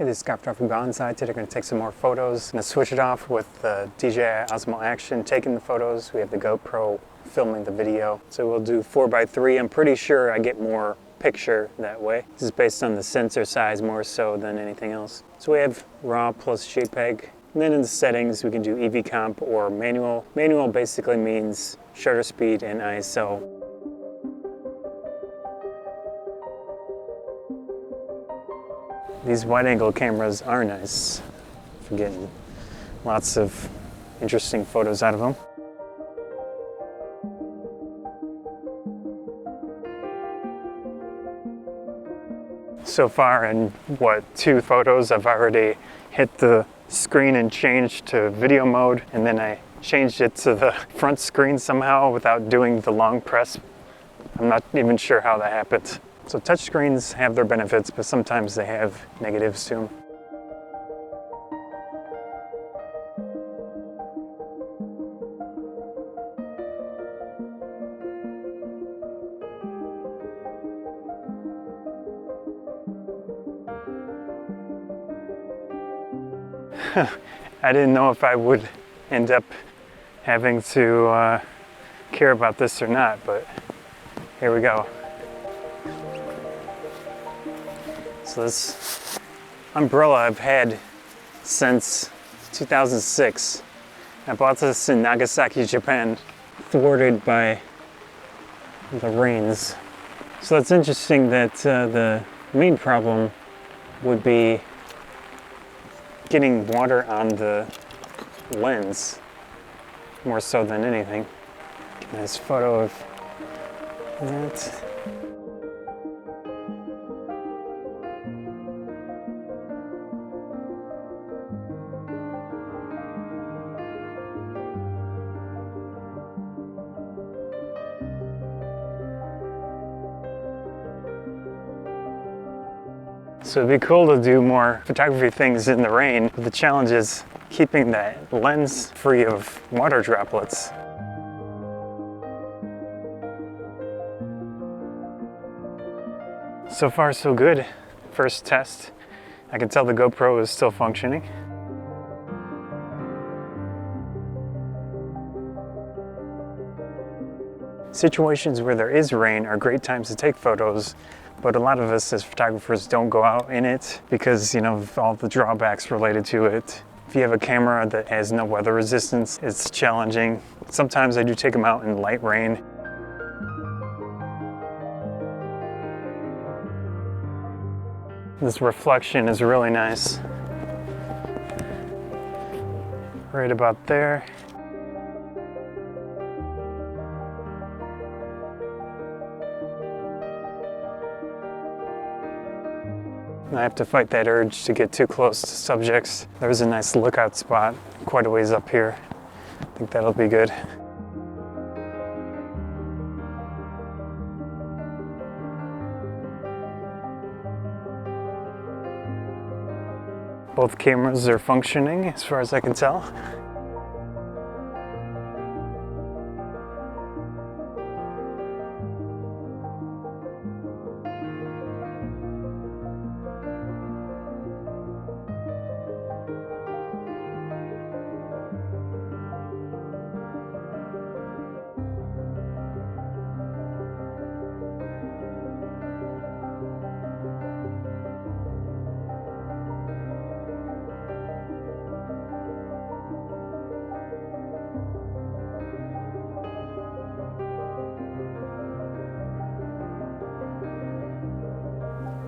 Hey, this is Scott from Bonsai. Today we're going to take some more photos. I'm going to switch it off with the DJI Osmo Action taking the photos. We have the GoPro filming the video. So we'll do 4x3. I'm pretty sure I get more picture that way. This is based on the sensor size more so than anything else. So we have RAW plus JPEG. And then in the settings, we can do EV comp or manual. Manual basically means shutter speed and ISO. These wide-angle cameras are nice for getting lots of interesting photos out of them. So far in, 2 photos, I've already hit the screen and changed to video mode, and then I changed it to the front screen somehow without doing the long press. I'm not even sure how that happened. So touchscreens have their benefits, but sometimes they have negatives too. I didn't know if I would end up having to care about this or not, but here we go. So this umbrella I've had since 2006. I bought this in Nagasaki, Japan, thwarted by the rains. So it's interesting that the main problem would be getting water on the lens, more so than anything. Nice photo of that. So it'd be cool to do more photography things in the rain, but the challenge is keeping that lens free of water droplets. So far so good. First test. I can tell the GoPro is still functioning. Situations where there is rain are great times to take photos, but a lot of us as photographers don't go out in it because, of all the drawbacks related to it. If you have a camera that has no weather resistance, it's challenging. Sometimes I do take them out in light rain. This reflection is really nice. Right about there. I have to fight that urge to get too close to subjects. There's a nice lookout spot quite a ways up here. I think that'll be good. Both cameras are functioning as far as I can tell.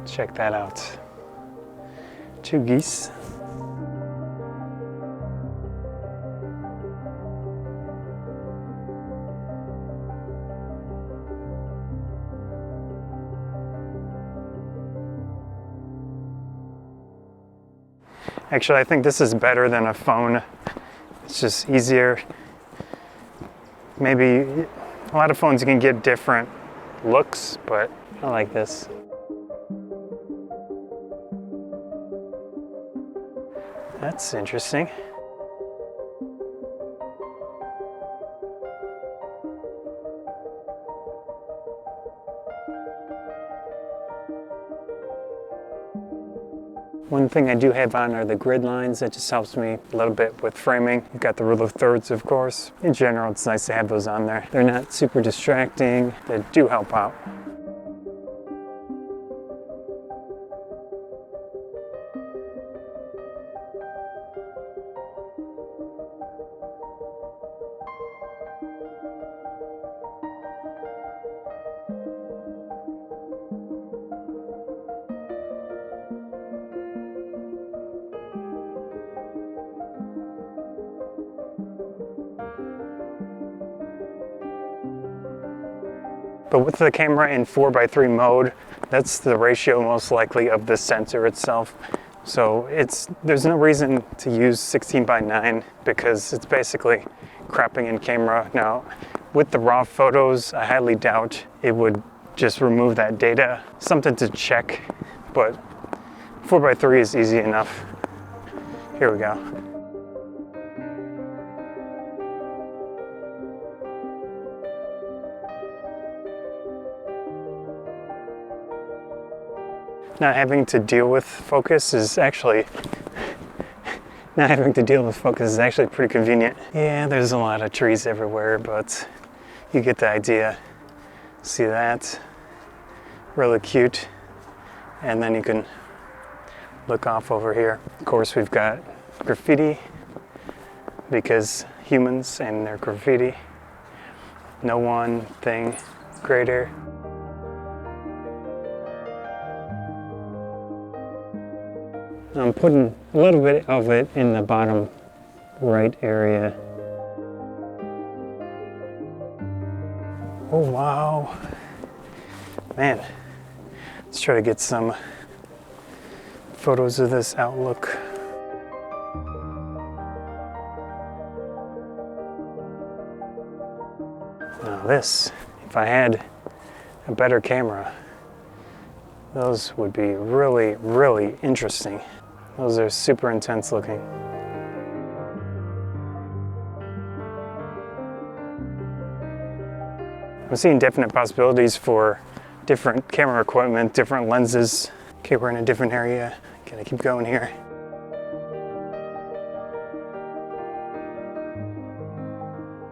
Check that out. 2 geese. Actually, I think this is better than a phone. It's just easier. Maybe a lot of phones you can get different looks, but I like this. That's interesting. One thing I do have on are the grid lines. That just helps me a little bit with framing. You've got the rule of thirds, of course. In general, it's nice to have those on there. They're not super distracting. They do help out. But with the camera in 4:3 mode, that's the ratio most likely of the sensor itself. So there's no reason to use 16:9 because it's basically cropping in camera. Now, with the raw photos, I highly doubt it would just remove that data. Something to check, but 4:3 is easy enough. Here we go. Not having to deal with focus is actually pretty convenient. Yeah, there's a lot of trees everywhere, but you get the idea. See that? Really cute. And then you can look off over here. Of course, we've got graffiti because humans and their graffiti. No one thing greater. I'm putting a little bit of it in the bottom right area. Oh wow. Man, let's try to get some photos of this outlook. Now this, if I had a better camera, those would be really, really interesting. Those are super intense looking. I'm seeing definite possibilities for different camera equipment, different lenses. Okay, we're in a different area. Gotta keep going here.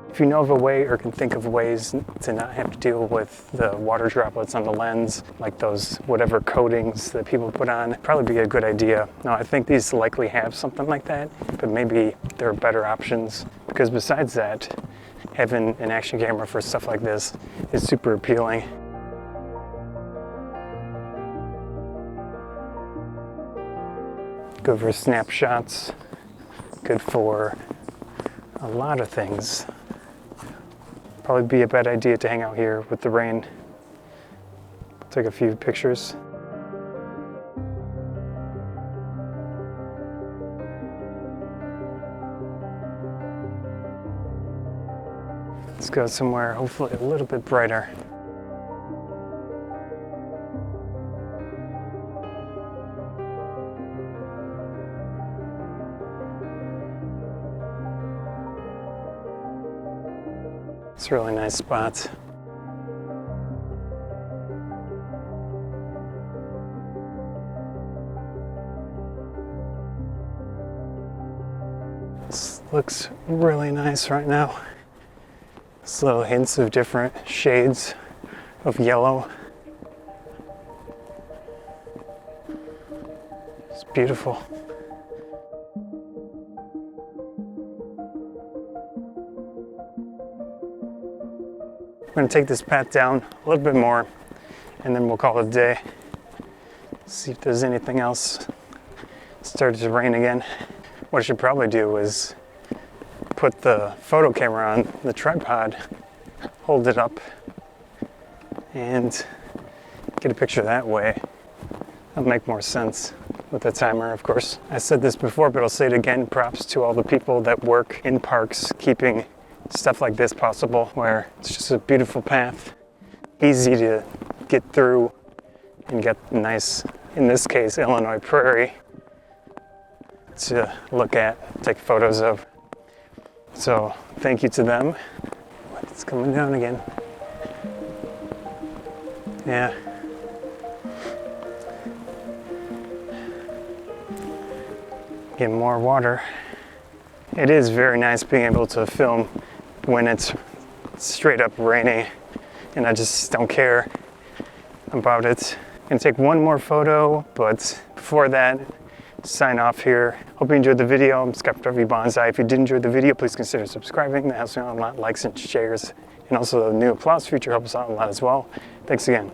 If you know of a way or can think of ways to not have to deal with the water droplets on the lens, like those whatever coatings that people put on, it'd probably be a good idea. Now, I think these likely have something like that, but maybe there are better options, because besides that, having an action camera for stuff like this is super appealing. Good for snapshots, good for a lot of things. Probably be a bad idea to hang out here with the rain. Take a few pictures. Let's go somewhere hopefully a little bit brighter. It's a really nice spot. This looks really nice right now. It's little hints of different shades of yellow. It's beautiful. I'm going to take this path down a little bit more and then we'll call it a day. See if there's anything else. It started to rain again. What I should probably do is put the photo camera on the tripod, hold it up, and get a picture that way. That'll make more sense with the timer, of course. I said this before, but I'll say it again. Props to all the people that work in parks keeping stuff like this possible, where it's just a beautiful path, easy to get through and get nice, in this case, Illinois prairie to look at, take photos of. So thank you to them. It's coming down again. Yeah. Get more water. It is very nice being able to film when it's straight up raining, and I just don't care about it. I'm gonna take one more photo, but before that, sign off here. Hope you enjoyed the video. I'm Scott from Bonsai. If you did enjoy the video, please consider subscribing. That helps me out a lot. Likes and shares, and also the new applause feature helps out a lot as well. Thanks again.